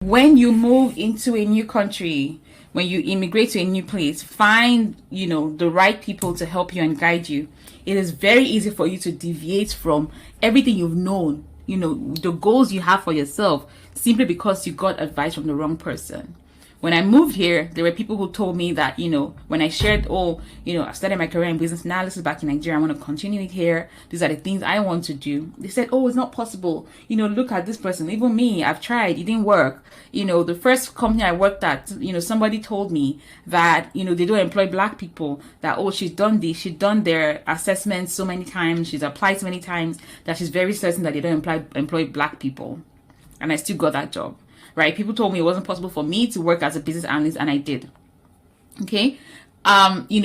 When you move into a new country, when you immigrate to a new place, find, the right people to help you and guide you. It is very easy for you to deviate from everything you've known, the goals you have for yourself, simply because you got advice from the wrong person. When I moved here, there were people who told me that, when I shared, I started my career in business analysis back in Nigeria, I want to continue it here. These are the things I want to do. They said, oh, it's not possible. Look at this person. Even me, I've tried. It didn't work. The first company I worked at, somebody told me that, they don't employ black people, that, oh, she's done this. She's done their assessments so many times. She's applied so many times that she's very certain that they don't employ black people. And I still got that job. Right? People told me it wasn't possible for me to work as a business analyst, and I did. Okay.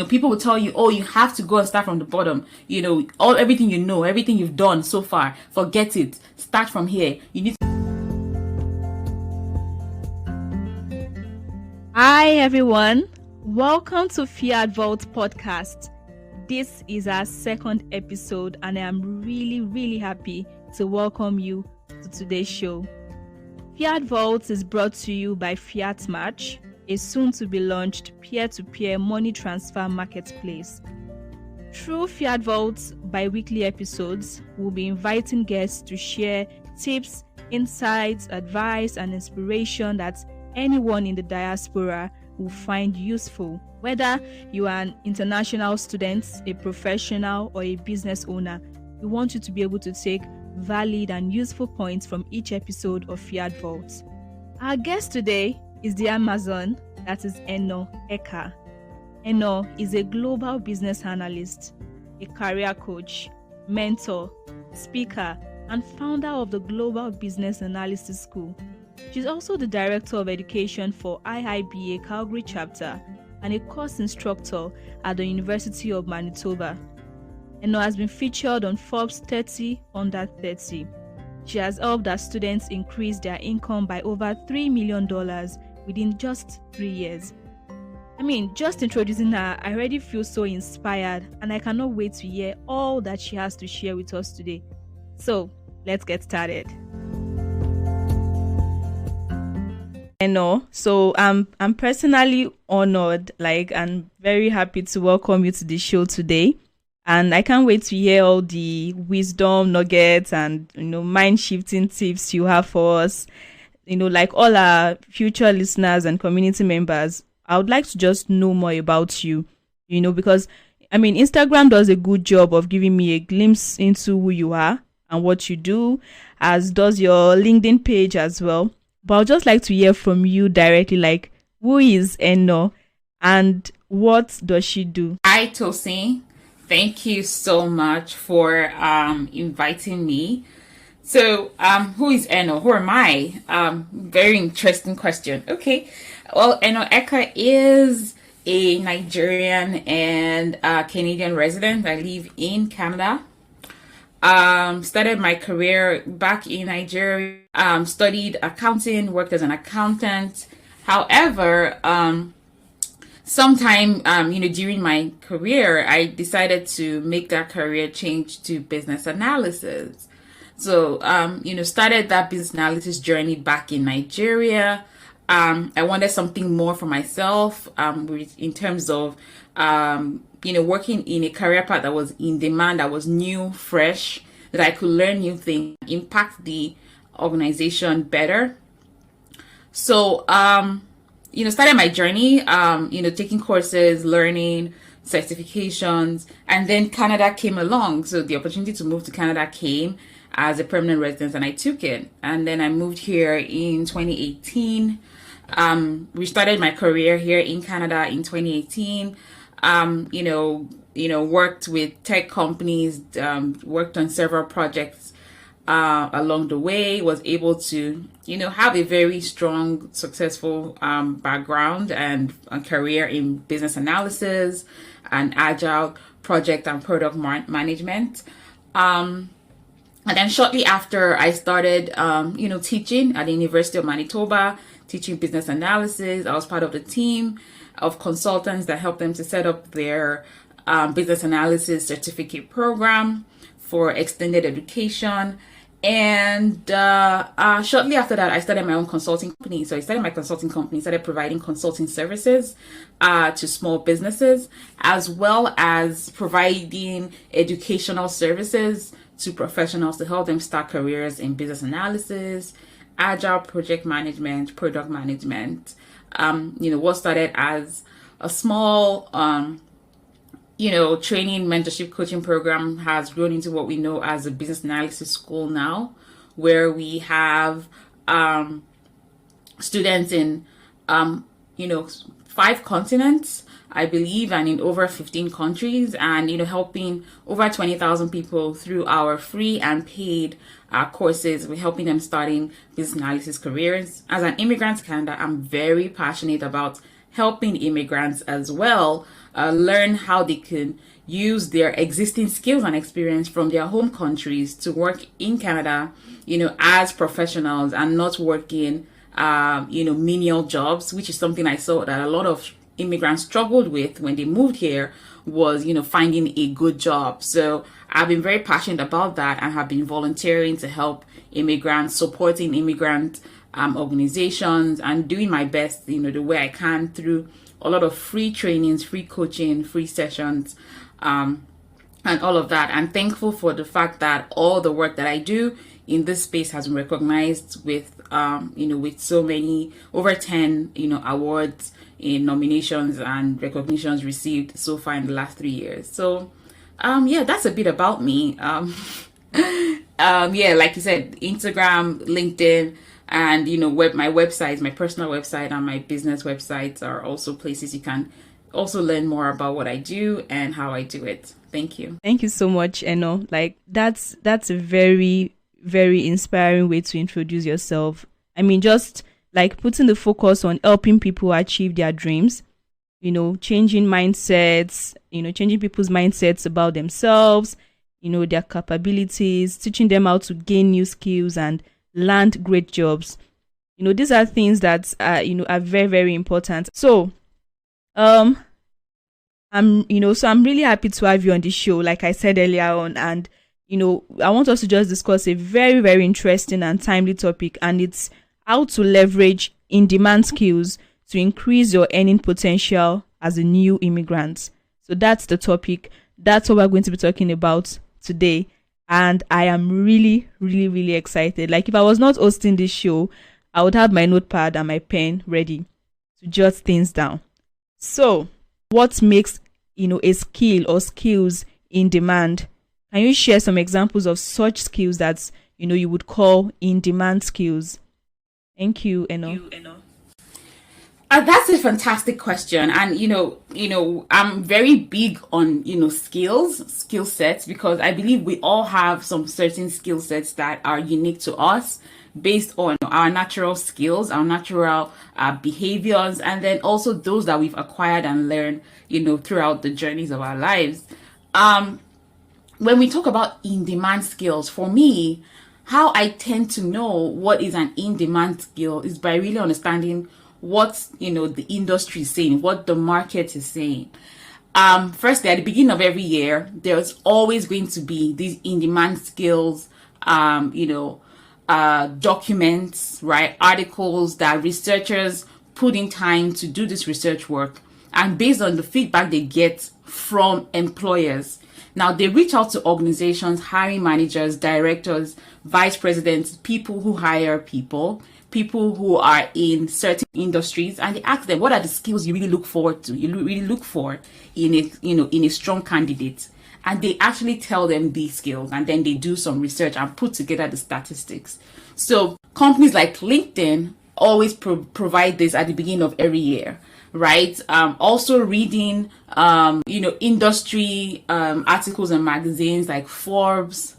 People will tell you, oh, you have to go and start from the bottom. Everything everything you've done so far, forget it. Start from here. You need to. Hi, everyone. Welcome to FiatVault podcast. This is our second episode, and I am really, really happy to welcome you to today's show. FiatVault is brought to you by FiatMatch, a soon-to-be-launched peer-to-peer money transfer marketplace. Through FiatVault's bi-weekly episodes, we'll be inviting guests to share tips, insights, advice, and inspiration that anyone in the diaspora will find useful. Whether you are an international student, a professional, or a business owner, we want you to be able to take valid and useful points from each episode of FiatVault. Our guest today is the Amazon, that is Eno Eka. Eno is a global business analyst, a career coach, mentor, speaker, and founder of the Global Business Analysis School. She's also the Director of Education for IIBA Calgary Chapter and a course instructor at the University of Manitoba. Eno has been featured on Forbes 30 Under 30. She has helped her students increase their income by over $3 million within just 3 years. Just introducing her, I already feel so inspired, and I cannot wait to hear all that she has to share with us today. So, let's get started. Eno, so I'm personally honored, and very happy to welcome you to the show today. And I can't wait to hear all the wisdom nuggets and, mind-shifting tips you have for us. Like all our future listeners and community members, I would like to just know more about you, because, Instagram does a good job of giving me a glimpse into who you are and what you do, as does your LinkedIn page as well. But I'd just like to hear from you directly, who is Eno and what does she do? Hi, Tosin. Thank you so much for inviting me. So, who is Eno? Who am I? Very interesting question. Okay. Well, Eno Eka is a Nigerian and Canadian resident. I live in Canada. Started my career back in Nigeria. Studied accounting, worked as an accountant. However, sometime, during my career, I decided to make that career change to business analysis. So, started that business analysis journey back in Nigeria. I wanted something more for myself, in terms of, working in a career path that was in demand, that was new, fresh, that I could learn new things, impact the organization better. So, started my journey, taking courses, learning, certifications, and then Canada came along. So the opportunity to move to Canada came as a permanent resident, and I took it. And then I moved here in 2018. Restarted my career here in Canada in 2018. Worked with tech companies, worked on several projects along the way, was able to, have a very strong, successful background and a career in business analysis and agile project and product management. And then shortly after, I started, teaching at the University of Manitoba, teaching business analysis. I was part of the team of consultants that helped them to set up their business analysis certificate program for extended education. And shortly after that, I started my own consulting company. So I started my consulting company, started providing consulting services to small businesses, as well as providing educational services to professionals to help them start careers in business analysis, agile project management, product management. What started as a small training, mentorship, coaching program has grown into what we know as a business analysis school now, where we have students in, 5 continents, I believe, and in over 15 countries, and, helping over 20,000 people through our free and paid courses. We're helping them starting business analysis careers. As an immigrant to Canada, I'm very passionate about helping immigrants as well learn how they can use their existing skills and experience from their home countries to work in Canada, as professionals and not working, menial jobs, which is something I saw that a lot of immigrants struggled with when they moved here, was, finding a good job. So I've been very passionate about that and have been volunteering to help immigrants, supporting immigrant organizations, and doing my best, the way I can through a lot of free trainings, free coaching, free sessions, and all of that. I'm thankful for the fact that all the work that I do in this space has been recognized with, with so many, over 10, awards in nominations and recognitions received so far in the last 3 years. So, that's a bit about me. Like you said, Instagram, LinkedIn, and my websites, my personal website and my business websites are also places you can also learn more about what I do and how I do it. Thank you. Thank you so much, Eno. Like that's a very, very inspiring way to introduce yourself. I mean, just like putting the focus on helping people achieve their dreams, changing mindsets, changing people's mindsets about themselves, their capabilities, teaching them how to gain new skills and land great jobs. These are things that are very, very important. So I'm really happy to have you on the show, like I said earlier on, and I want us to just discuss a very, very interesting and timely topic, and it's how to leverage in-demand skills to increase your earning potential as a new immigrant. So that's the topic. That's what we're going to be talking about today. And I am really, really, really excited. Like if I was not hosting this show, I would have my notepad and my pen ready to jot things down. So what makes, a skill or skills in demand? Can you share some examples of such skills that, you would call in-demand skills? Thank you, Eno. That's a fantastic question. And, I'm very big on, skill sets, because I believe we all have some certain skill sets that are unique to us based on our natural skills, our natural behaviors, and then also those that we've acquired and learned, throughout the journeys of our lives. When we talk about in-demand skills, for me, how I tend to know what is an in-demand skill is by really understanding what the industry is saying, what the market is saying. Firstly, at the beginning of every year, there's always going to be these in-demand skills, documents, right? Articles that researchers put in time to do this research work, and based on the feedback they get from employers. Now, they reach out to organizations, hiring managers, directors, vice presidents, people who hire people who are in certain industries, and they ask them, what are the skills you really look forward to, you really look for in a strong candidate? And they actually tell them these skills, and then they do some research and put together the statistics. So companies like LinkedIn always provide this at the beginning of every year, right? Also reading, industry articles and magazines like Forbes,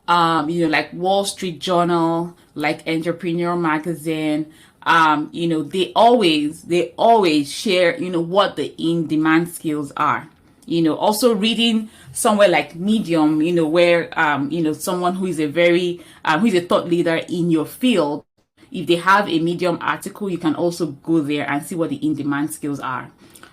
like Wall Street Journal, like Entrepreneur Magazine. They always share, what the in-demand skills are. Also reading somewhere like Medium, where, someone who is who's a thought leader in your field, if they have a Medium article, you can also go there and see what the in-demand skills are.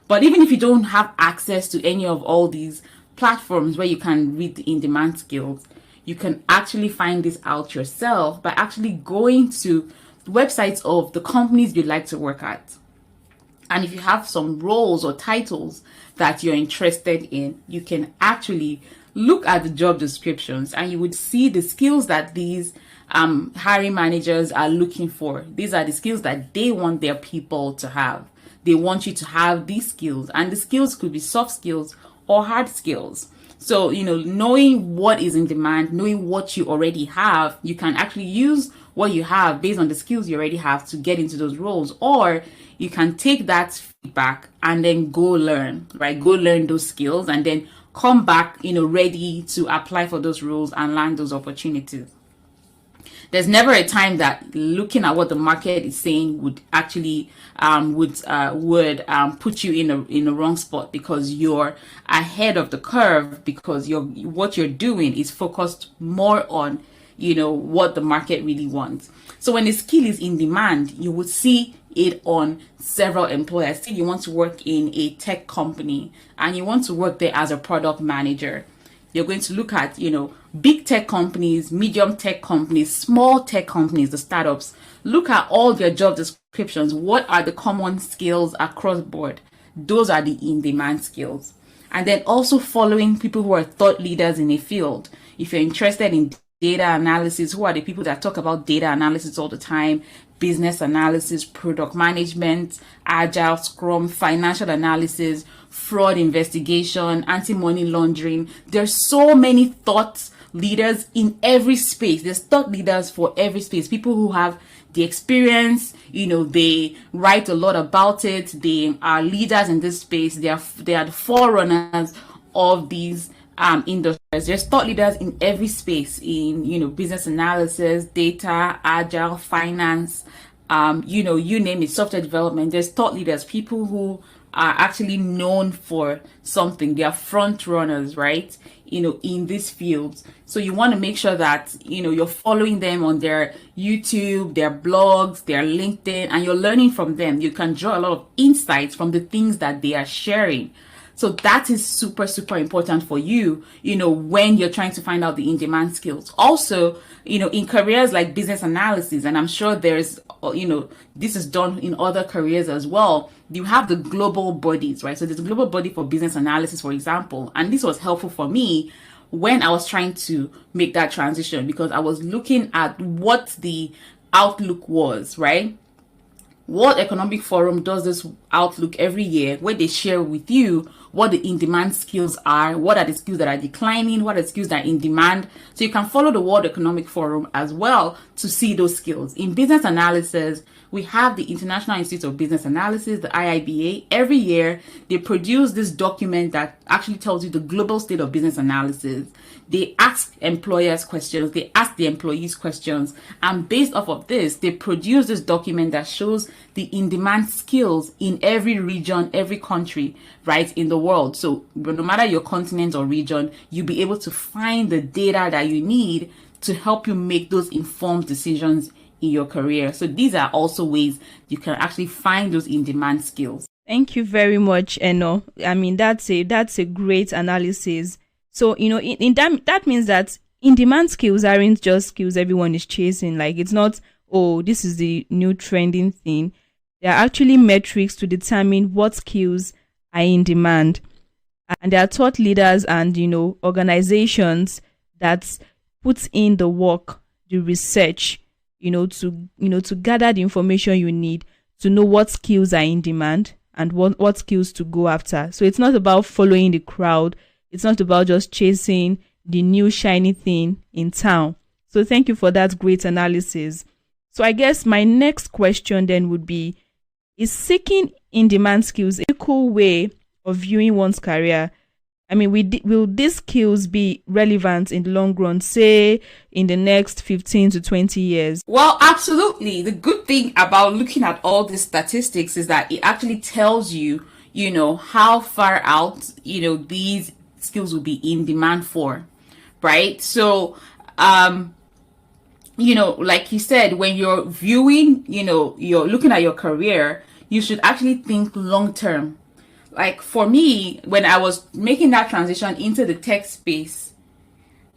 But even if you don't have access to any of all these platforms where you can read the in-demand skills, you can actually find this out yourself by actually going to the websites of the companies you'd like to work at. And if you have some roles or titles that you're interested in, you can actually look at the job descriptions and you would see the skills that these hiring managers are looking for. These are the skills that they want their people to have. They want you to have these skills, and the skills could be soft skills or hard skills. So, knowing what is in demand, knowing what you already have, you can actually use what you have based on the skills you already have to get into those roles. Or you can take that feedback and then go learn, right? Go learn those skills and then come back, ready to apply for those roles and land those opportunities. There's never a time that looking at what the market is saying would actually put you in a wrong spot, because you're ahead of the curve, because what you're doing is focused more on what the market really wants. So when a skill is in demand, you would see it on several employers. Say you want to work in a tech company and you want to work there as a product manager. You're going to look at, big tech companies, medium tech companies, small tech companies, the startups. Look at all their job descriptions. What are the common skills across board? Those are the in-demand skills. And then also following people who are thought leaders in a field. If you're interested in data analysis, who are the people that talk about data analysis all the time? Business analysis, product management, agile, scrum, financial analysis, fraud investigation, anti-money laundering. There's so many thought leaders in every space. There's thought leaders for every space. People who have the experience, they write a lot about it. They are leaders in this space. They are the forerunners of these industries. There's thought leaders in every space, in business analysis, data, agile, finance, you name it, software development. There's thought leaders, people who are actually known for something. They are front runners, right? In these fields. So you want to make sure that you're following them on their YouTube, their blogs, their LinkedIn, and you're learning from them. You can draw a lot of insights from the things that they are sharing. So that is super, super important for you, when you're trying to find out the in-demand skills. Also, in careers like business analysis, and I'm sure there's, this is done in other careers as well. You have the global bodies, right? So there's a global body for business analysis, for example. And this was helpful for me when I was trying to make that transition, because I was looking at what the outlook was, right? World Economic Forum does this outlook every year where they share with you what the in-demand skills are, what are the skills that are declining, what are the skills that are in demand. So you can follow the World Economic Forum as well to see those skills. In business analysis, we have the International Institute of Business Analysis, the IIBA. Every year, they produce this document that actually tells you the global state of business analysis. They ask employers questions, they ask the employees questions, and based off of this, they produce this document that shows the in-demand skills in every region, every country, right, in the world. So no matter your continent or region, you'll be able to find the data that you need to help you make those informed decisions in your career. So these are also ways you can actually find those in-demand skills. Thank you very much, Eno. I mean, that's a great analysis. So, in that means that in-demand skills aren't just skills everyone is chasing. Like, it's not, oh, this is the new trending thing. There are actually metrics to determine what skills are in demand. And there are thought leaders and, organizations that put in the work, the research, to gather the information you need to know what skills are in demand and what skills to go after. So it's not about following the crowd. It's not about just chasing the new shiny thing in town. So thank you for that great analysis. So I guess my next question then would be, is seeking in-demand skills a cool way of viewing one's career? I mean, will these skills be relevant in the long run, say in the next 15 to 20 years? Well, absolutely. The good thing about looking at all these statistics is that it actually tells you, how far out, these skills will be in demand for, right? So, like you said, when you're viewing, you're looking at your career, you should actually think long term. Like for me, when I was making that transition into the tech space,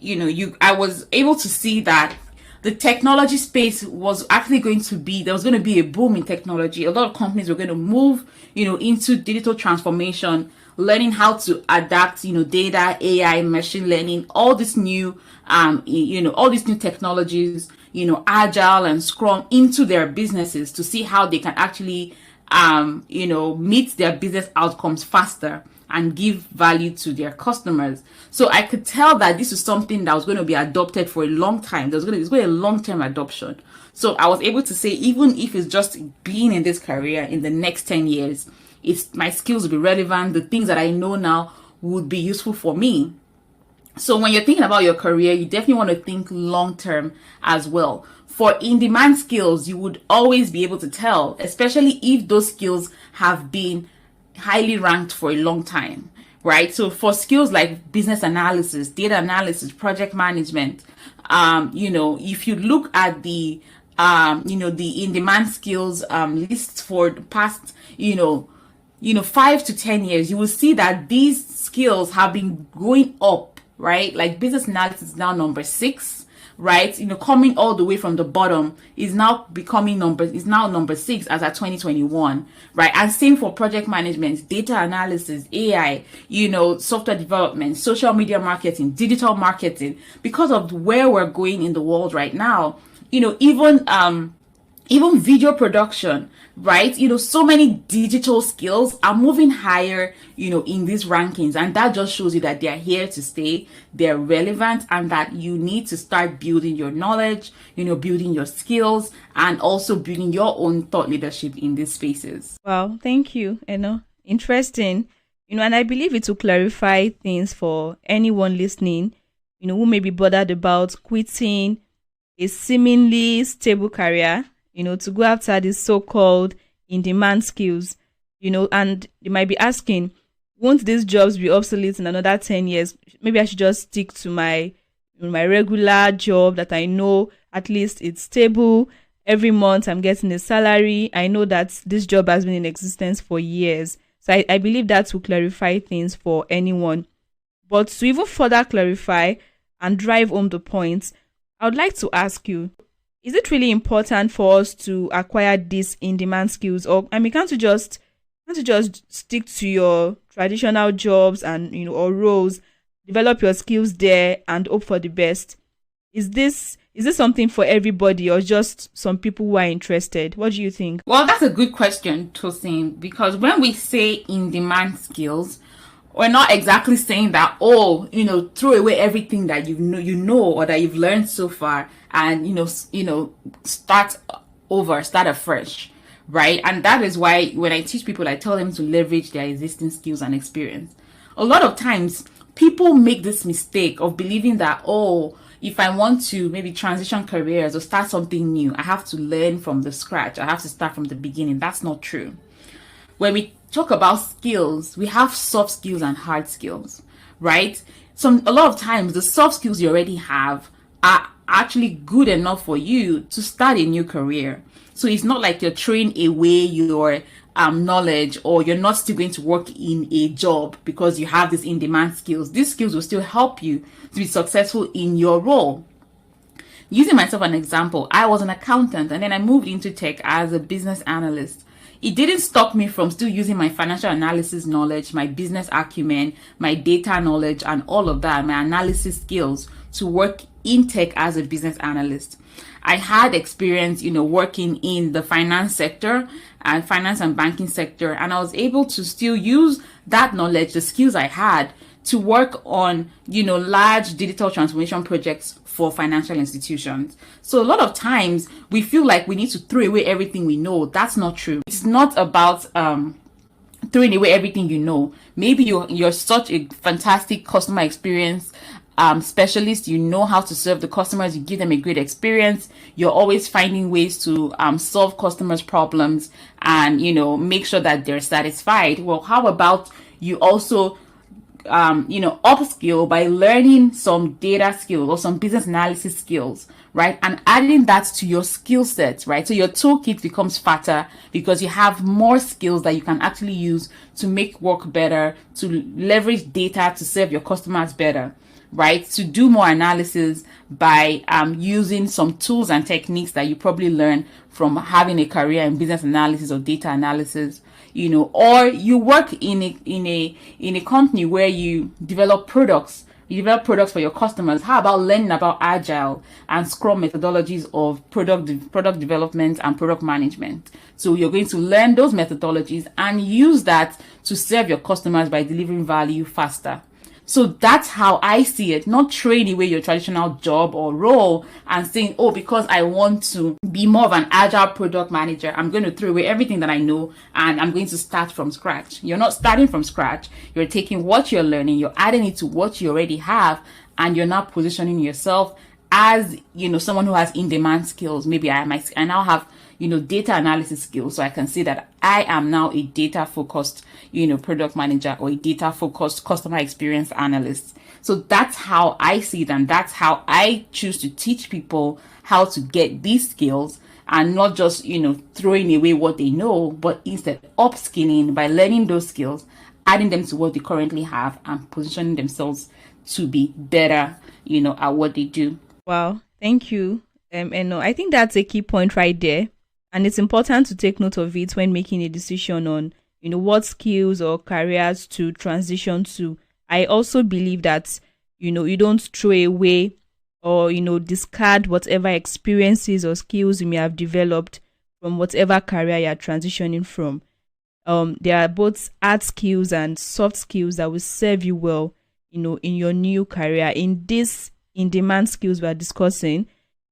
I was able to see that the technology space was actually there was going to be a boom in technology. A lot of companies were going to move, into digital transformation, learning how to adapt, data, AI, machine learning, all this new, all these new technologies, agile and scrum into their businesses to see how they can actually, meet their business outcomes faster and give value to their customers. So I could tell that this is something that was going to be adopted for a long time. It's going to be a long-term adoption. So I was able to say, even if it's just being in this career in the next 10 years, my skills will be relevant. The things that I know now would be useful for me. So when you're thinking about your career, you definitely want to think long-term as well. For in-demand skills, you would always be able to tell, especially if those skills have been highly ranked for a long time, right? So for skills like business analysis, data analysis, project management, if you look at the in-demand skills lists for the past, 5 to 10 years, you will see that these skills have been going up, right? Like business analysis is now number 6. Right, coming all the way from the bottom is now number 6 as at 2021, right? And same for project management, data analysis, AI, software development, social media marketing, digital marketing. Because of where we're going in the world right now, even video production, right? So many digital skills are moving higher, in these rankings. And that just shows you that they're here to stay, they're relevant, and that you need to start building your knowledge, building your skills, and also building your own thought leadership in these spaces. Wow, thank you. Interesting. And I believe it will clarify things for anyone listening, who may be bothered about quitting a seemingly stable career, to go after these so-called in-demand skills, and they might be asking, won't these jobs be obsolete in another 10 years? Maybe I should just stick to my regular job that I know at least it's stable. Every month I'm getting a salary. I know that this job has been in existence for years. So I believe that will clarify things for anyone. But to even further clarify and drive home the point, I would like to ask you, is it really important for us to acquire these in-demand skills, or can't you just stick to your traditional jobs and or roles, develop your skills there and hope for the best? Is this something for everybody or just some people who are interested? What do you think? Well, that's a good question, Tosin, because when we say in-demand skills, we're not exactly saying that, throw away everything that you know or that you've learned so far and, start afresh, right? And that is why when I teach people, I tell them to leverage their existing skills and experience. A lot of times, people make this mistake of believing that, if I want to maybe transition careers or start something new, I have to learn from the scratch. I have to start from the beginning. That's not true. When we talk about skills, we have soft skills and hard skills, right? A lot of times the soft skills you already have are actually good enough for you to start a new career. So it's not like you're throwing away your knowledge, or you're not still going to work in a job because you have these in-demand skills. These skills will still help you to be successful in your role. Using myself as an example, I was an accountant and then I moved into tech as a business analyst. It didn't stop me from still using my financial analysis knowledge, my business acumen, my data knowledge, and all of that, my analysis skills to work in tech as a business analyst. I had experience, working in the finance sector and finance and banking sector, and I was able to still use that knowledge, the skills I had, to work on, large digital transformation projects for financial institutions. So a lot of times we feel like we need to throw away everything we know. That's not true. It's not about throwing away everything you know. Maybe you're such a fantastic customer experience specialist. You know how to serve the customers. You give them a great experience. You're always finding ways to solve customers' problems and make sure that they're satisfied. Well, how about you also upskill by learning some data skills or some business analysis skills, right? And adding that to your skill set, right? So your toolkit becomes fatter because you have more skills that you can actually use to make work better, to leverage data to serve your customers better. right? To do more analysis by using some tools and techniques that you probably learn from having a career in business analysis or data analysis, or you work in a company where you develop products. You develop products for your customers. How about learning about agile and scrum methodologies of product development and product management? So you're going to learn those methodologies and use that to serve your customers by delivering value faster. So that's how I see it, not trading away your traditional job or role and saying, oh, because I want to be more of an agile product manager, I'm going to throw away everything that I know and I'm going to start from scratch. You're not starting from scratch. You're taking what you're learning, you're adding it to what you already have, and you're now positioning yourself as, someone who has in-demand skills. Maybe I now have data analysis skills. So I can say that I am now a data focused, product manager or a data focused customer experience analyst. So that's how I see it. And that's how I choose to teach people how to get these skills and not just, throwing away what they know, but instead upskilling by learning those skills, adding them to what they currently have and positioning themselves to be better, at what they do. Wow. Thank you. And I think that's a key point right there. And it's important to take note of it when making a decision on, what skills or careers to transition to. I also believe that, you don't throw away or, discard whatever experiences or skills you may have developed from whatever career you're transitioning from. There are both hard skills and soft skills that will serve you well, in your new career. In this in-demand skills we're discussing,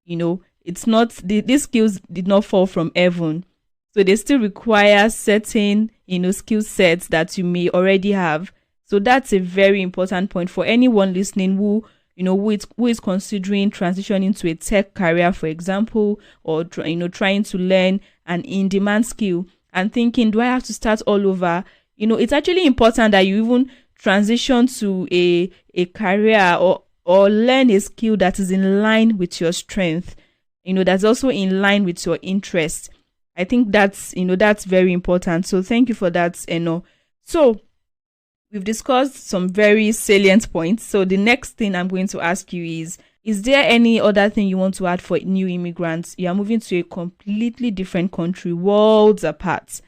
it's not, these skills did not fall from heaven. So they still require certain, skill sets that you may already have. So that's a very important point for anyone listening who is considering transitioning to a tech career, for example, or, trying to learn an in-demand skill and thinking, do I have to start all over? It's actually important that you even transition to a career or learn a skill that is in line with your strength. That's also in line with your interest. I think that's very important. So thank you for that, Eno. So we've discussed some very salient points. So the next thing I'm going to ask you is there any other thing you want to add for new immigrants? You are moving to a completely different country, worlds apart,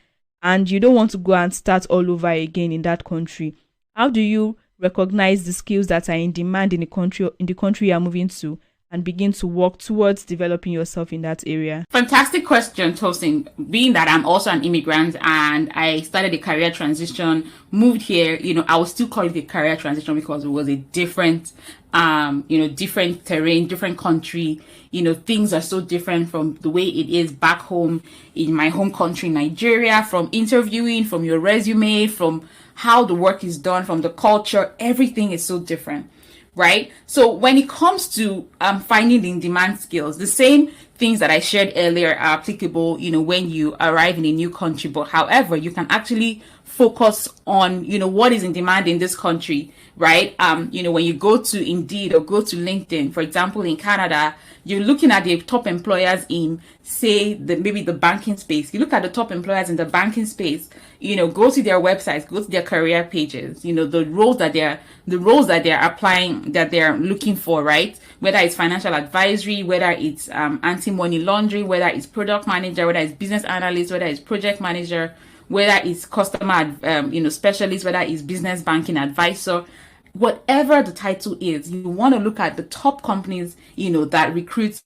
and you don't want to go and start all over again in that country. How do you recognize the skills that are in demand in the country you are moving to, and begin to work towards developing yourself in that area? Fantastic question, Tosin. Being that I'm also an immigrant and I started a career transition, moved here, I would still call it a career transition because it was a different, different terrain, different country. Things are so different from the way it is back home in my home country, Nigeria, from interviewing, from your resume, from how the work is done, from the culture, everything is so different. Right? So when it comes to finding the in-demand skills, the same things that I shared earlier are applicable, when you arrive in a new country. But however, you can actually focus on, what is in demand in this country, right? When you go to Indeed or go to LinkedIn, for example, in Canada, you're looking at the top employers in, say, maybe the banking space. You look at the top employers in the banking space, go to their websites, go to their career pages, the roles that they're applying, that they're looking for, right? Whether it's financial advisory, whether it's anti-money laundering, whether it's product manager, whether it's business analyst, whether it's project manager, whether it's customer, specialist, whether it's business banking advisor. Whatever the title is, you want to look at the top companies, that recruit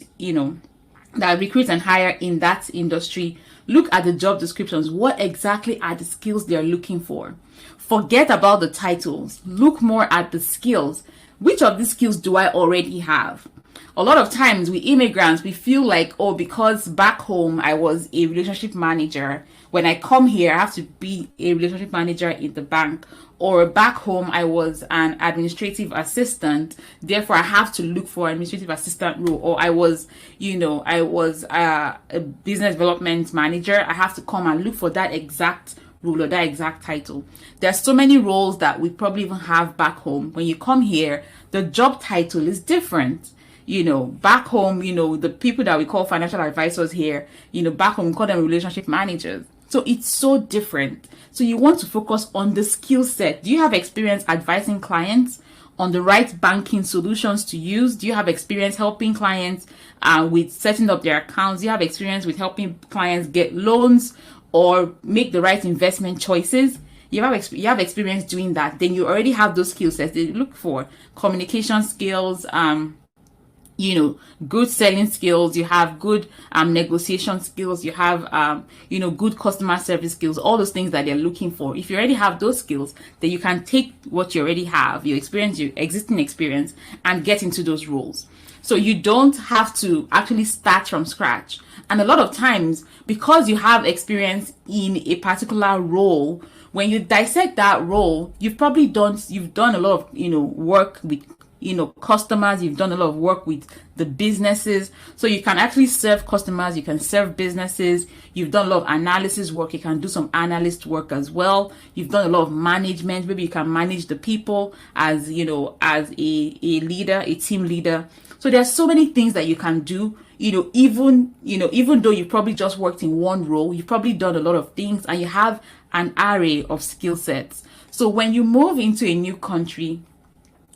and hire in that industry. Look at the job descriptions. What exactly are the skills they're looking for? Forget about the titles. Look more at the skills. Which of these skills do I already have? A lot of times we immigrants, we feel like, oh, because back home I was a relationship manager. When I come here, I have to be a relationship manager in the bank. Or back home, I was an administrative assistant. Therefore, I have to look for an administrative assistant role. Or I was a business development manager. I have to come and look for that exact role or that exact title. There's so many roles that we probably even have back home. When you come here, the job title is different. Back home, the people that we call financial advisors here, back home, we call them relationship managers. So it's so different. So you want to focus on the skill set. Do you have experience advising clients on the right banking solutions to use? Do you have experience helping clients with setting up their accounts? Do you have experience with helping clients get loans or make the right investment choices? You have experience doing that, then you already have those skill sets they look for. Communication skills, good selling skills, you have good negotiation skills, you have good customer service skills, all those things that they're looking for. If you already have those skills, then you can take what you already have, your experience, your existing experience, and get into those roles. So you don't have to actually start from scratch. And a lot of times, because you have experience in a particular role, when you dissect that role, you've done a lot of work with customers, you've done a lot of work with the businesses, so you can actually serve customers, you can serve businesses. You've done a lot of analysis work, you can do some analyst work as well. You've done a lot of management, maybe you can manage the people as as a leader, a team leader. So there's so many things that you can do. Even though you probably just worked in one role, you've probably done a lot of things and you have an array of skill sets. So when you move into a new country,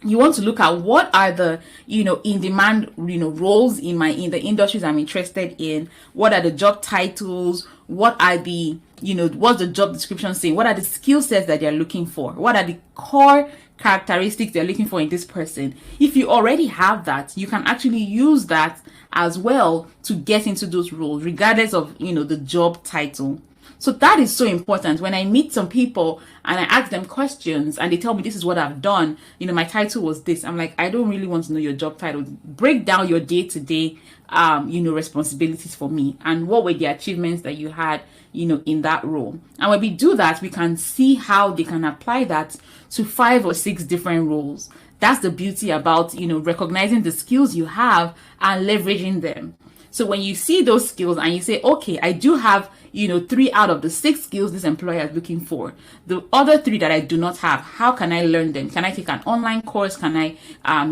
you want to look at what are the in demand roles in the industries I'm interested in. What are the job titles? What are the what's the job description saying? What are the skill sets that they're looking for? What are the core characteristics they're looking for in this person? If you already have that, you can actually use that as well to get into those roles, regardless of the job title. So that is so important. When I meet some people and I ask them questions and they tell me this is what I've done, my title was this, I'm like, I don't really want to know your job title. Break down your day-to-day responsibilities for me, and what were the achievements that you had in that role. And when we do that, we can see how they can apply that to 5 or 6 different roles. That's the beauty about recognizing the skills you have and leveraging them. So when you see those skills and you say, okay, I do have 3 out of the 6 skills this employer is looking for. The other 3 that I do not have, how can I learn them? Can I take an online course? Can I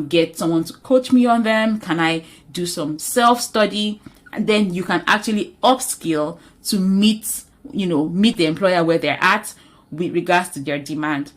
get someone to coach me on them? Can I do some self-study? And then you can actually upskill to meet the employer where they're at with regards to their demand.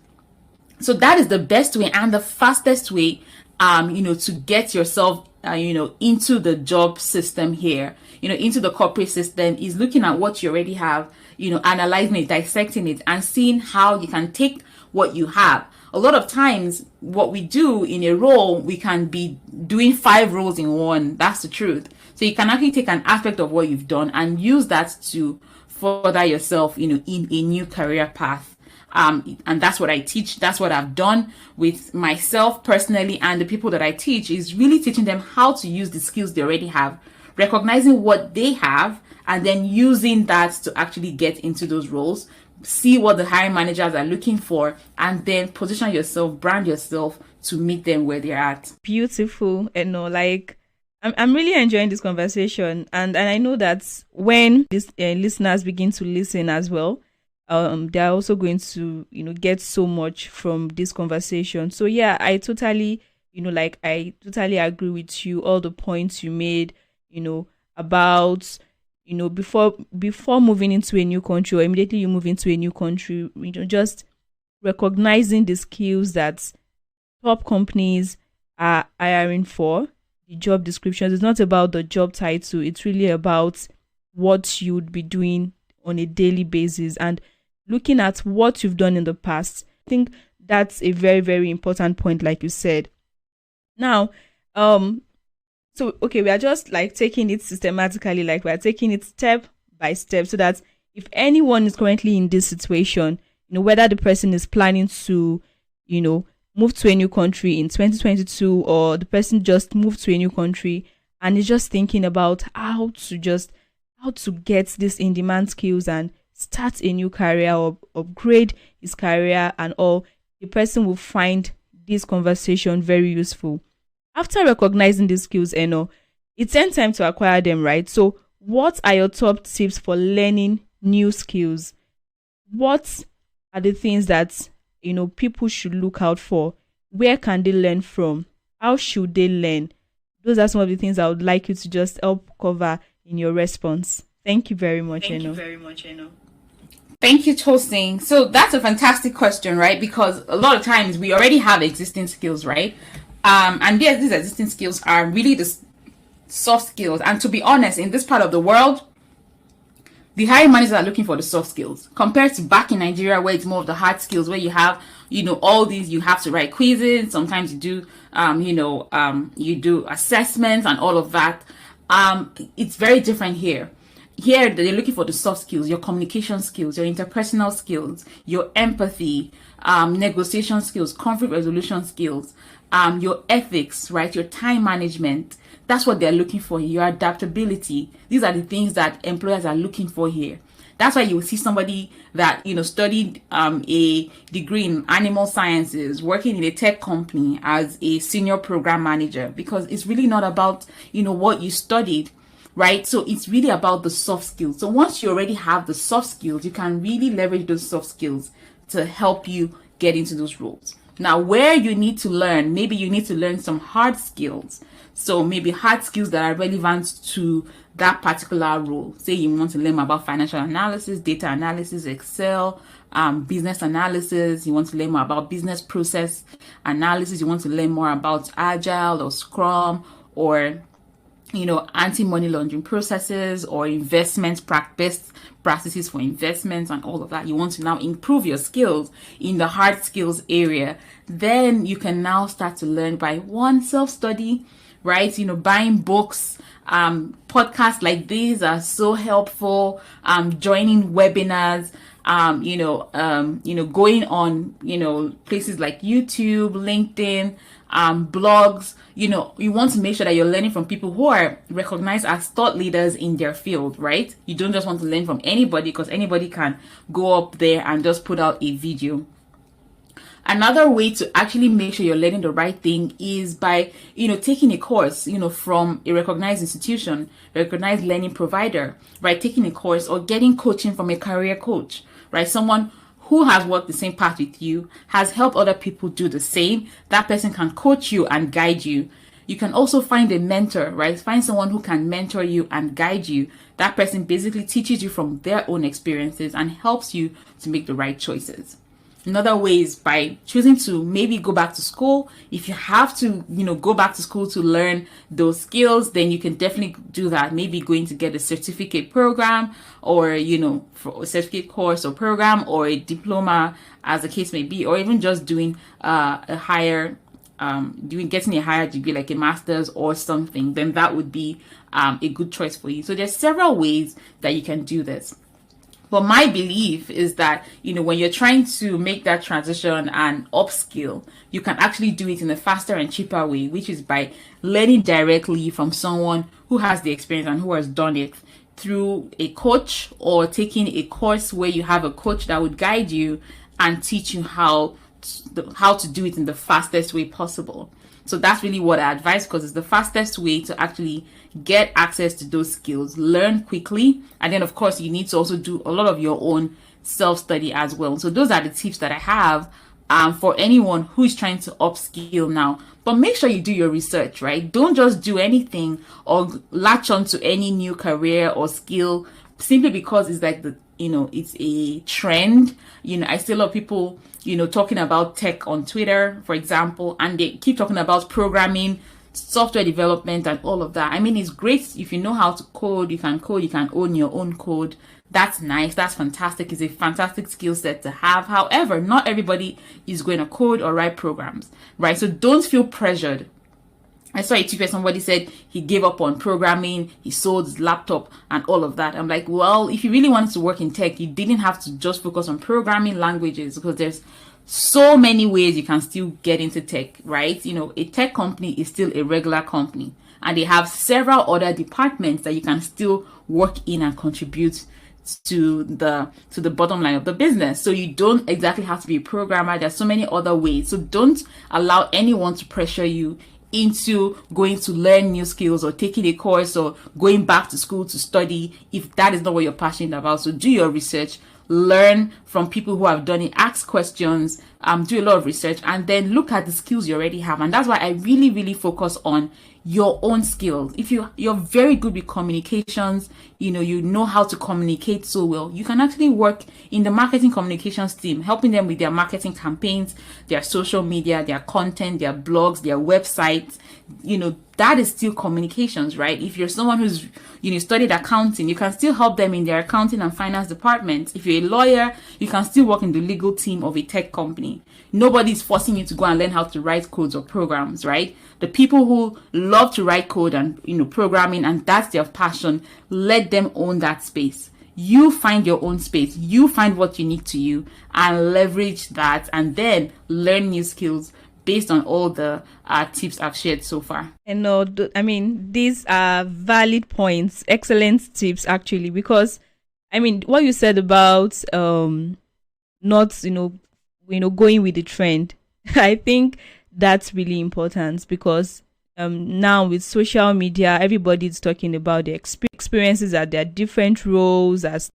So that is the best way and the fastest way, to get yourself, into the job system here, into the corporate system, is looking at what you already have, analyzing it, dissecting it, and seeing how you can take what you have. A lot of times, what we do in a role, we can be doing 5 roles in one. That's the truth. So you can actually take an aspect of what you've done and use that to further yourself, in a new career path. And that's what I teach. That's what I've done with myself personally, and the people that I teach, is really teaching them how to use the skills they already have, recognizing what they have, and then using that to actually get into those roles, see what the hiring managers are looking for, and then position yourself, brand yourself to meet them where they're at. Beautiful. I'm really enjoying this conversation, and I know that when these listeners begin to listen as well, they're also going to get so much from this conversation. So yeah, I totally I totally agree with you, all the points you made about before moving into a new country, or immediately you move into a new country, just recognizing the skills that top companies are hiring for. The job descriptions, it's not about the job title, it's really about what you'd be doing on a daily basis and looking at what you've done in the past. I think that's a very, very important point, like you said. Now, so okay, we are just taking it systematically, we are taking it step by step, so that if anyone is currently in this situation, whether the person is planning to, move to a new country in 2022, or the person just moved to a new country and is just thinking about how to get this in-demand skills and start a new career or upgrade his career and all, the person will find this conversation very useful. After recognizing these skills, it's then time to acquire them, right? So what are your top tips for learning new skills? What are the things that people should look out for? Where can they learn from? How should they learn? Those are some of the things I would like you to just help cover in your response. Thank you very much, Eno. Thank you, Toasting. So that's a fantastic question, right? Because a lot of times we already have existing skills, right? And these existing skills are really the soft skills. And to be honest, in this part of the world, the hiring managers are looking for the soft skills compared to back in Nigeria, where it's more of the hard skills, where you have, all these, you have to write quizzes. Sometimes you do, you do assessments and all of that. It's very different here. Here, they're looking for the soft skills, your communication skills, your interpersonal skills, your empathy, negotiation skills, conflict resolution skills, your ethics, right? Your time management. That's what they're looking for here. Your adaptability. These are the things that employers are looking for here. That's why you will see somebody that, studied a degree in animal sciences, working in a tech company as a senior program manager, because it's really not about, what you studied, right? So it's really about the soft skills. So once you already have the soft skills, you can really leverage those soft skills to help you get into those roles. Now, where you need to learn, maybe you need to learn some hard skills. So maybe hard skills that are relevant to that particular role. Say you want to learn about financial analysis, data analysis, Excel, business analysis. You want to learn more about business process analysis. You want to learn more about Agile or Scrum or anti-money laundering processes or investment best practices for investments and all of that. You want to now improve your skills in the hard skills area. Then you can now start to learn by self-study, right? Buying books, podcasts like these are so helpful. Joining webinars, going on, places like YouTube, LinkedIn, blogs. You want to make sure that you're learning from people who are recognized as thought leaders in their field, right? You don't just want to learn from anybody, because anybody can go up there and just put out a video. Another way to actually make sure you're learning the right thing is by, taking a course, from a recognized institution, recognized learning provider, right? Taking a course or getting coaching from a career coach, right? Someone who has worked the same path with you, has helped other people do the same. That person can coach you and guide you. You can also find a mentor, right? Find someone who can mentor you and guide you. That person basically teaches you from their own experiences and helps you to make the right choices. Another way is by choosing to maybe go back to school. If you have to, go back to school to learn those skills, then you can definitely do that. Maybe going to get a certificate program or, for a certificate course or program or a diploma, as the case may be, or even just doing getting a higher degree like a master's or something. Then that would be a good choice for you. So there's several ways that you can do this. But my belief is that, when you're trying to make that transition and upskill, you can actually do it in a faster and cheaper way, which is by learning directly from someone who has the experience and who has done it through a coach, or taking a course where you have a coach that would guide you and teach you how to do it in the fastest way possible. So that's really what I advise, because it's the fastest way to actually get access to those skills, learn quickly. And then, of course, you need to also do a lot of your own self-study as well. So those are the tips that I have for anyone who is trying to upskill now. But make sure you do your research, right? Don't just do anything or latch on to any new career or skill simply because it's like it's a trend. I see a lot of people, talking about tech on Twitter, for example, and they keep talking about programming, software development, and all of that. I mean, it's great if you know how to code, you can own your own code. That's nice. That's fantastic. It's a fantastic skill set to have. However, not everybody is going to code or write programs, right? So don't feel pressured. I saw a tweet where somebody said he gave up on programming, he sold his laptop and all of that. I'm like, well, if you really wanted to work in tech, you didn't have to just focus on programming languages, because there's so many ways you can still get into tech, right? A tech company is still a regular company, and they have several other departments that you can still work in and contribute to the bottom line of the business. So you don't exactly have to be a programmer. There's so many other ways. So don't allow anyone to pressure you into going to learn new skills or taking a course or going back to school to study if that is not what you're passionate about. So do your research, learn from people who have done it, ask questions, do a lot of research, and then look at the skills you already have. And that's why I really, really focus on your own skills. If you're very good with communications, you know how to communicate so well, you can actually work in the marketing communications team, helping them with their marketing campaigns, their social media, their content, their blogs, their websites. That is still communications, right? If you're someone who's studied accounting, you can still help them in their accounting and finance department. If you're a lawyer, you can still work in the legal team of a tech company. Nobody's forcing you to go and learn how to write codes or programs, right? The people who love to write code and programming, and that's their passion, let them own that space. You find your own space, you find what unique to you, and leverage that, and then learn new skills based on all the tips I've shared so far. And these are valid points, excellent tips actually, because what you said about not going with the trend, I think that's really important, because now with social media, everybody is talking about their experiences at their different roles as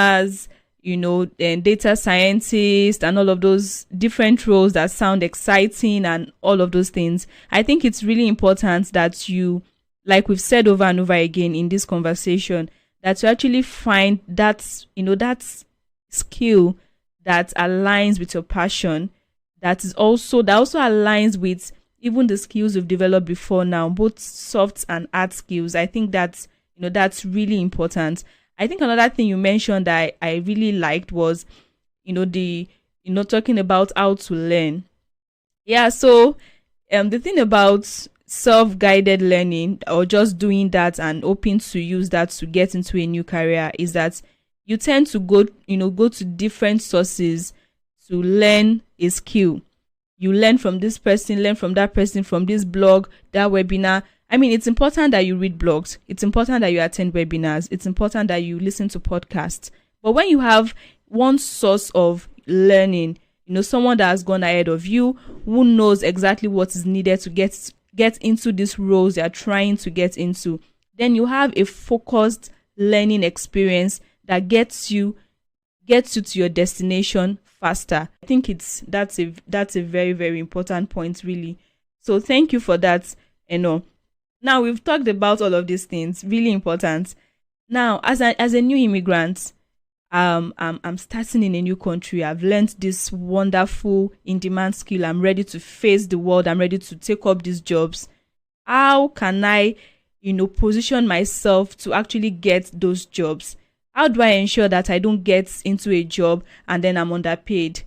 and data scientist and all of those different roles that sound exciting and all of those things. I think it's really important that you, like we've said over and over again in this conversation, that you actually find that skill that aligns with your passion, that also aligns with even the skills you've developed before now, both soft and hard skills. I think that's really important. I think another thing you mentioned that I really liked was, talking about how to learn. Yeah, so the thing about self-guided learning, or just doing that and hoping to use that to get into a new career, is that you tend to go to different sources to learn a skill. You learn from this person, learn from that person, from this blog, that webinar. It's important that you read blogs. It's important that you attend webinars. It's important that you listen to podcasts. But when you have one source of learning, someone that has gone ahead of you, who knows exactly what is needed to get into these roles you're trying to get into, then you have a focused learning experience that gets you to your destination faster. I think that's a very, very important point, really. So thank you for that. Now we've talked about all of these things, really important. Now, as a new immigrant, I'm starting in a new country. I've learned this wonderful in-demand skill. I'm ready to face the world. I'm ready to take up these jobs. How can I, position myself to actually get those jobs? How do I ensure that I don't get into a job and then I'm underpaid?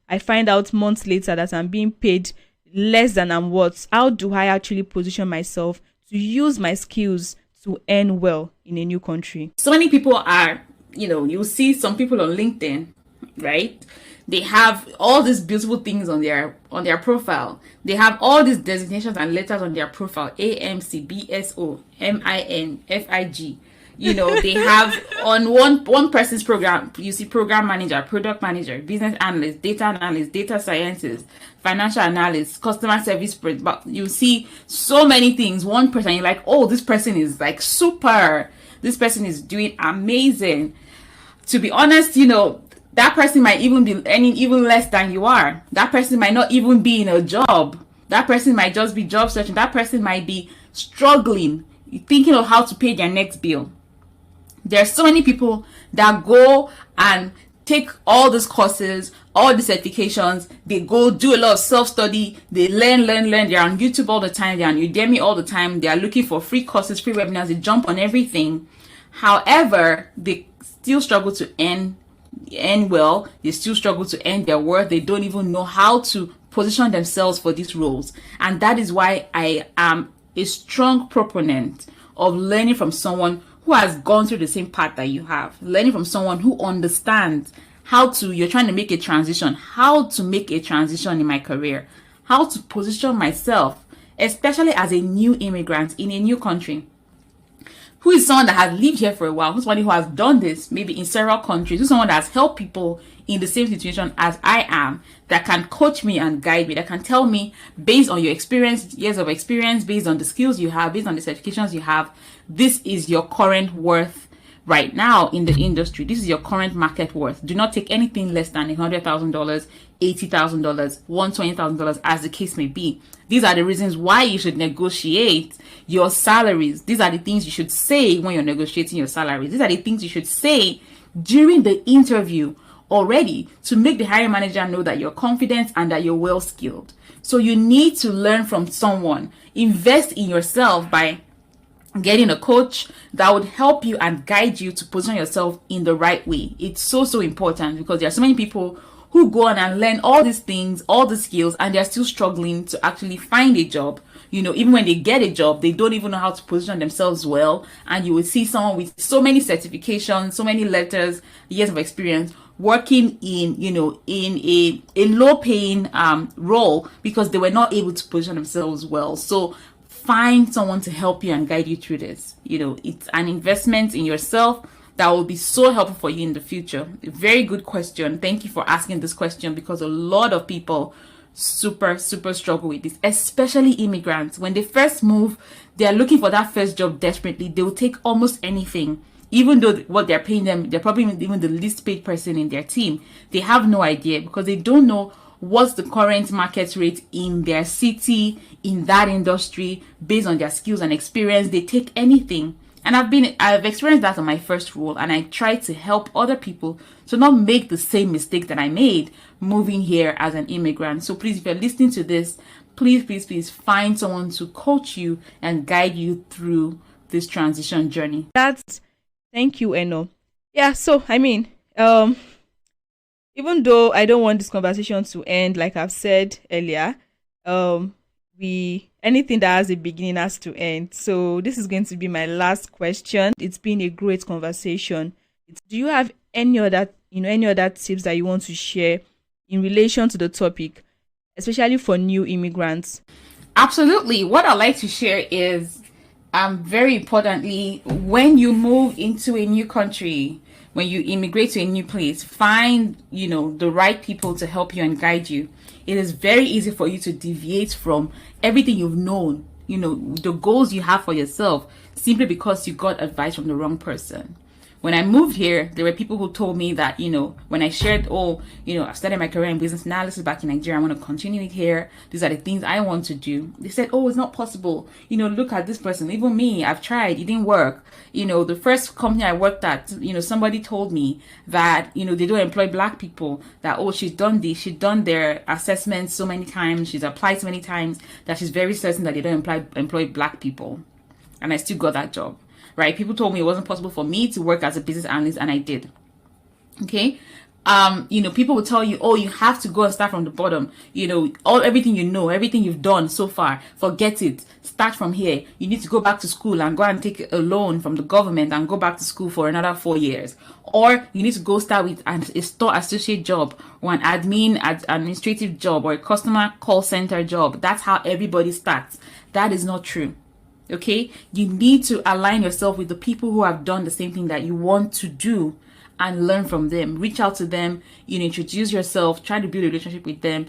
I find out months later that I'm being paid less than I'm worth. How do I actually position myself to use my skills to earn well in a new country? So many people are, you'll see some people on LinkedIn, right? They have all these beautiful things on their profile. They have all these designations and letters on their profile: AMC, BSO, MIN, FIG. They have on one person's program, you see program manager, product manager, business analyst, data scientist, financial analyst, customer service, but you see so many things. One person, you're like, oh, this person is like super. This person is doing amazing. To be honest, that person might even be earning even less than you are. That person might not even be in a job. That person might just be job searching. That person might be struggling, thinking of how to pay their next bill. There are so many people that go and take all these courses, all the certifications. They go do a lot of self-study. They learn. They're on YouTube all the time. They're on Udemy all the time. They are looking for free courses, free webinars. They jump on everything. However, they still struggle to earn well. They still struggle to earn their worth. They don't even know how to position themselves for these roles. And that is why I am a strong proponent of learning from someone who has gone through the same path that you have, learning from someone who understands you're trying to make a transition, how to make a transition in my career, how to position myself, especially as a new immigrant in a new country. Who is someone that has lived here for a while, who's somebody who has done this maybe in several countries, who's someone that has helped people in the same situation as I am, that can coach me and guide me, that can tell me based on your experience, years of experience, based on the skills you have, based on the certifications you have, this is your current worth right now in the industry. This is your current market worth. Do not take anything less than $100,000, $80,000, $120,000, as the case may be. These are the reasons why you should negotiate your salaries. These are the things you should say when you're negotiating your salaries. These are the things you should say during the interview already to make the hiring manager know that you're confident and that you're well skilled. So you need to learn from someone. Invest in yourself by getting a coach that would help you and guide you to position yourself in the right way. It's so important, because there are so many people who go on and learn all these things, all the skills, and they're still struggling to actually find a job. Even when they get a job, they don't even know how to position themselves well. And you will see someone with so many certifications, so many letters, years of experience, working in a low paying role because they were not able to position themselves well. So find someone to help you and guide you through this. It's an investment in yourself that will be so helpful for you in the future. A very good question. Thank you for asking this question, because a lot of people super struggle with this, especially immigrants. When they first move, they are looking for that first job desperately. They will take almost anything, even though what they're paying them, they're probably even the least paid person in their team. They have no idea, because they don't know what's the current market rate in their city, in that industry. Based on their skills and experience, they take anything. And I've experienced that on my first role, and I try to help other people to not make the same mistake that I made moving here as an immigrant. So please, if you're listening to this, please find someone to coach you and guide you through this transition journey. Thank you, Eno. Yeah, so even though I don't want this conversation to end, like I've said earlier, anything that has a beginning has to end. So this is going to be my last question. It's been a great conversation. Do you have any other tips that you want to share in relation to the topic, especially for new immigrants? Absolutely. What I'd like to share is, very importantly, when you move into a new country, when you immigrate to a new place, find the right people to help you and guide you. It is very easy for you to deviate from everything you've known, the goals you have for yourself, simply because you got advice from the wrong person. When I moved here, there were people who told me that, when I shared, I started my career in business analysis back in Nigeria, I want to continue it here. These are the things I want to do. They said, it's not possible. Look at this person. Even me, I've tried. It didn't work. The first company I worked at, somebody told me that, they don't employ black people, that, she's done this. She's done their assessments so many times. She's applied so many times that she's very certain that they don't employ black people. And I still got that job. Right? People told me it wasn't possible for me to work as a business analyst, and I did. Okay. People will tell you, you have to go and start from the bottom. Everything everything you've done so far, forget it. Start from here. You need to go back to school and go and take a loan from the government and go back to school for another 4 years. Or you need to go start with a store associate job, or an administrative job, or a customer call center job. That's how everybody starts. That is not true. Okay, you need to align yourself with the people who have done the same thing that you want to do and learn from them. Reach out to them, introduce yourself, try to build a relationship with them,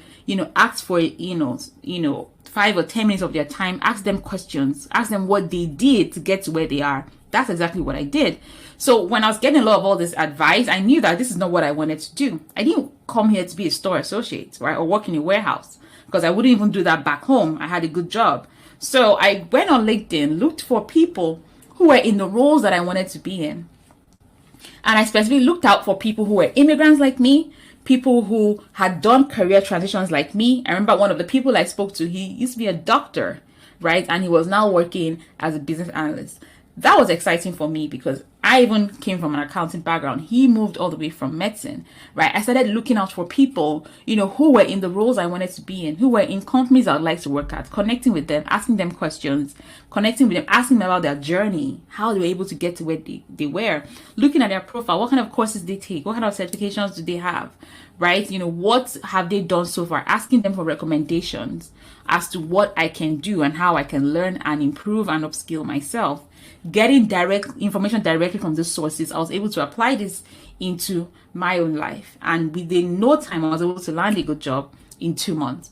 ask for, 5 or 10 minutes of their time, ask them questions, ask them what they did to get to where they are. That's exactly what I did. So when I was getting a lot of all this advice, I knew that this is not what I wanted to do. I didn't come here to be a store associate, right, or work in a warehouse, because I wouldn't even do that back home. I had a good job. So I went on LinkedIn, looked for people who were in the roles that I wanted to be in. And I specifically looked out for people who were immigrants like me, people who had done career transitions like me. I remember one of the people I spoke to, he used to be a doctor, right? And he was now working as a business analyst. That was exciting for me because I even came from an accounting background. He moved all the way from medicine, right? I started looking out for people, who were in the roles I wanted to be in, who were in companies I'd like to work at, connecting with them, asking them questions, connecting with them, asking them about their journey, how they were able to get to where they were, looking at their profile, what kind of courses they take, what kind of certifications do they have, right? What have they done so far, asking them for recommendations as to what I can do and how I can learn and improve and upskill myself. Getting direct information directly from these sources, I was able to apply this into my own life. And within no time, I was able to land a good job in 2 months.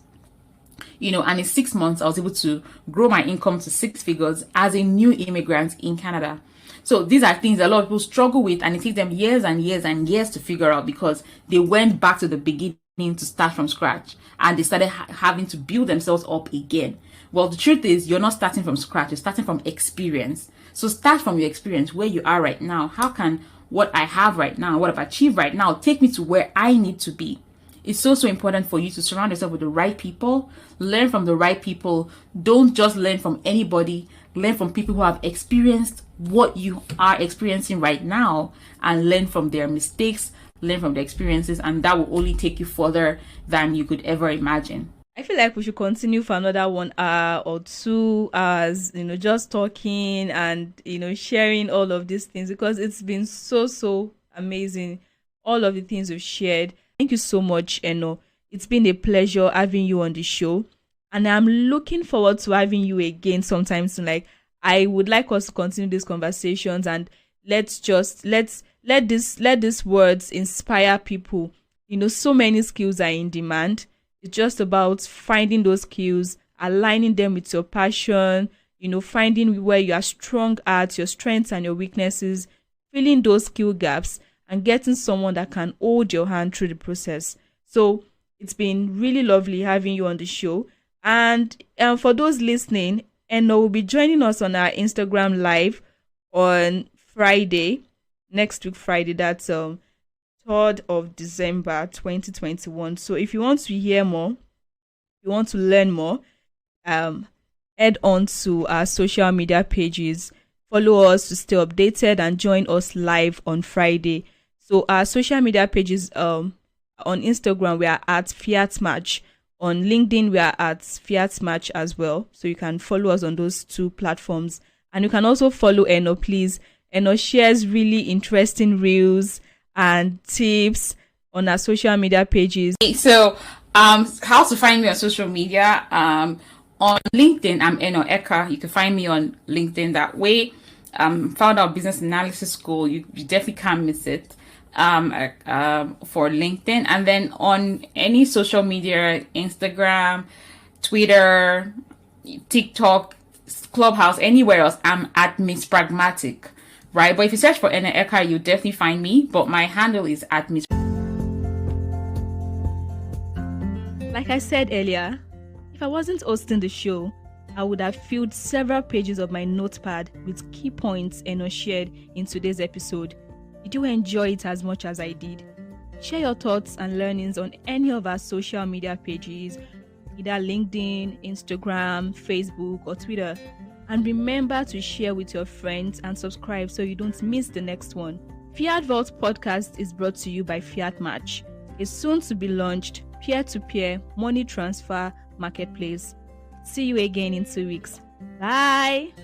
And in 6 months, I was able to grow my income to 6 figures as a new immigrant in Canada. So these are things a lot of people struggle with, and it takes them years and years and years to figure out because they went back to the beginning to start from scratch and they started having to build themselves up again. Well, the truth is you're not starting from scratch, you're starting from experience. So start from your experience, where you are right now. How can what I have right now, what I've achieved right now, take me to where I need to be? It's so important for you to surround yourself with the right people, learn from the right people. Don't just learn from anybody. Learn from people who have experienced what you are experiencing right now and learn from their mistakes, learn from their experiences, and that will only take you further than you could ever imagine. I feel like we should continue for another 1 hour or 2 hours, just talking and, sharing all of these things, because it's been so amazing. All of the things we've shared. Thank you so much, Eno. It's been a pleasure having you on the show. And I'm looking forward to having you again sometime soon. Like, I would like us to continue these conversations and let these words inspire people. So many skills are in demand. It's just about finding those skills, aligning them with your passion, finding where you are strong at, your strengths and your weaknesses, filling those skill gaps, and getting someone that can hold your hand through the process. So it's been really lovely having you on the show. And for those listening, Eno will be joining us on our Instagram live on Friday, next week Friday. That's 3rd of December 2021. So if you want to hear more, you want to learn more, head on to our social media pages. Follow us to stay updated and join us live on Friday. So our social media pages, on Instagram, we are at FiatMatch. On LinkedIn, we are at FiatMatch as well. So you can follow us on those 2 platforms. And you can also follow Eno, please. Eno shares really interesting reels and tips on our social media pages. So, how to find me on social media? On LinkedIn, I'm Eno Eka. You can find me on LinkedIn that way. Found out business analysis school. You definitely can't miss it. For LinkedIn, and then on any social media, Instagram, Twitter, TikTok, Clubhouse, anywhere else, I'm at Miss Pragmatic, right? But if you search for Eno Eka, you'll definitely find me, but my handle is at Miss. Like I said earlier, if I wasn't hosting the show, I would have filled several pages of my notepad with key points Eno shared in today's episode. Did you enjoy it as much as I did? Share your thoughts and learnings on any of our social media pages, either LinkedIn, Instagram, Facebook, or Twitter. And remember to share with your friends and subscribe so you don't miss the next one. FiatVault podcast is brought to you by FiatMatch, a soon-to-be launched peer-to-peer money transfer marketplace. See you again in 2 weeks. Bye!